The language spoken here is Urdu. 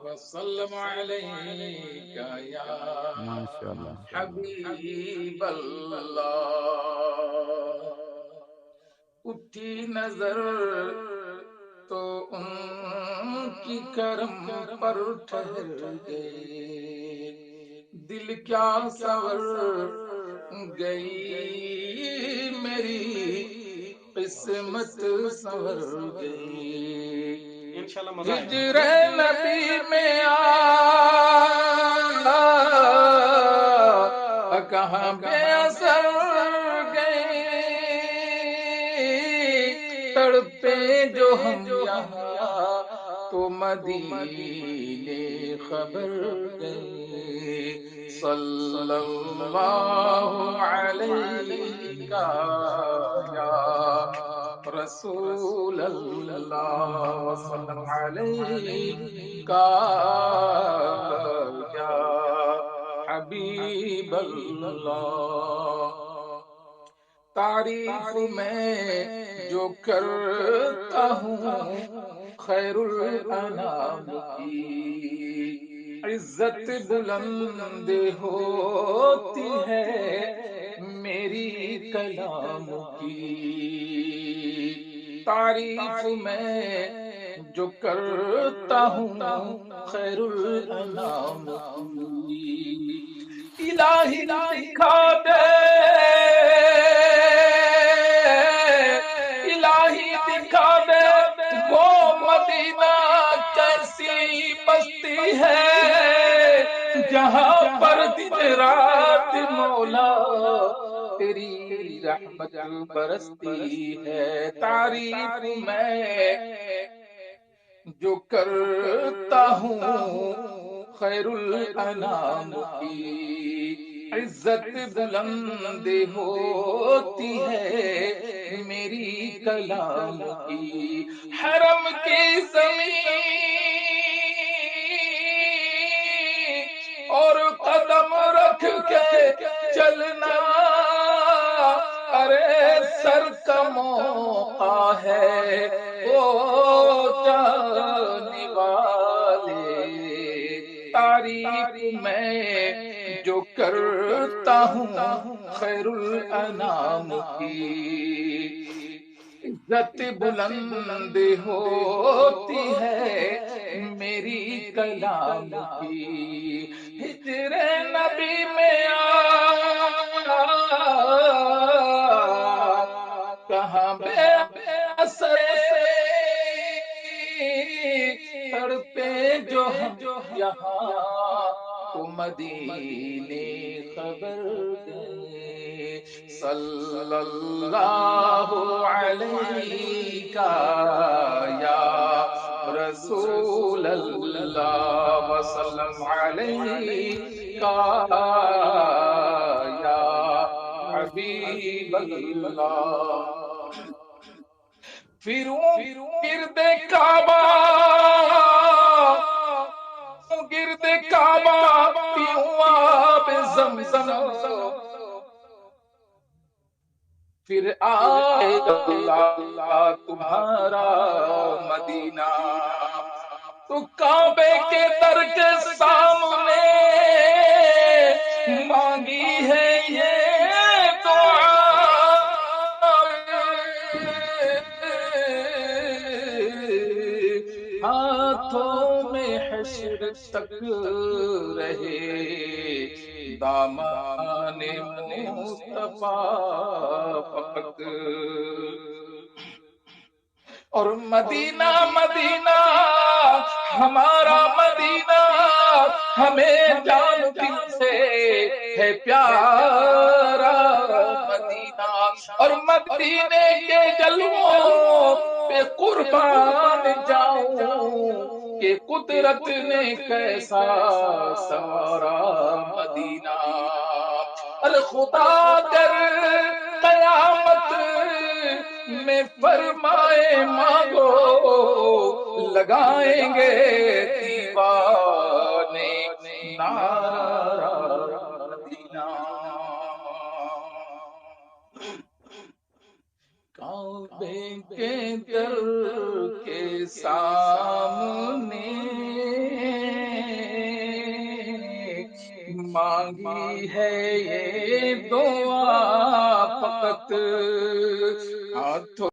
وسلم عليك يا ماشاءاللہ حبیب اللہ. اٹھی نظر تو ان کی کرم پر ٹھہر گئے، دل کیا سور گئی میری قسمت سور گئی. ہجر نبی میں کہاں بے اثر گئی، تڑپے جو ہم یہاں تو مدینے خبر گئے. صلی اللہ علیہ یا رسول اللہ وسلم علیک یا حبیب اللہ. تعریف میں جو کرتا ہوں خیر الانام کی، عزت بلند ہوتی ہے میری کلام کی. تعریف میں جو کرتا ہوں خیر الانام کی، الہی دکھا دے الہی دکھا دے وہ مدینہ کیسی بستی ہے جہاں پر دن رات مولا تیری رحمت برستی ہے. تعریف میں جو کرتا ہوں خیر الانام کی، عزت بلند ہوتی ہے میری کلام کی. حرم کی زمین اور قدم رکھ کے چلنا، ارے سر کا موقع ہے او جانے والے. تعریف میں جو کرتا ہوں خیر الانام کی، عزت بلند ہوتی ہے میری کلام کی. ہجر نبی میں کہاں بے اثر تڑپے جو ہم یہاں تو مدینے خبر گئے. صلی اللہ علیہ یا رسول اللہ وسلم علیہ یا حبیب اللہ. پھروں گرد کعبہ گرد کعبہ پیوں آب زمزم، پھر آئے گا تمہارا مدینہ. تو کعبے کے در کے سامنے مانگی ہے یہ دعا، ہاتھوں میں حشر تک رہے دامان مصطفیٰ پاک. اور مدینہ مدینہ ہمارا مدینہ ہمیں جان دل سے ہے پیارا مدینہ. اور مدینے کے جلووں پہ قربان جاؤں کہ قدرت نے کیسا سوارا مدینہ. الخدا در قیامت میں فرمائے مانگو لگائیں گے دیوانے نعرہ مدینہ. کعبے کے در کے سامنے مانگی ہے یہ دعا فقط ہاتھوں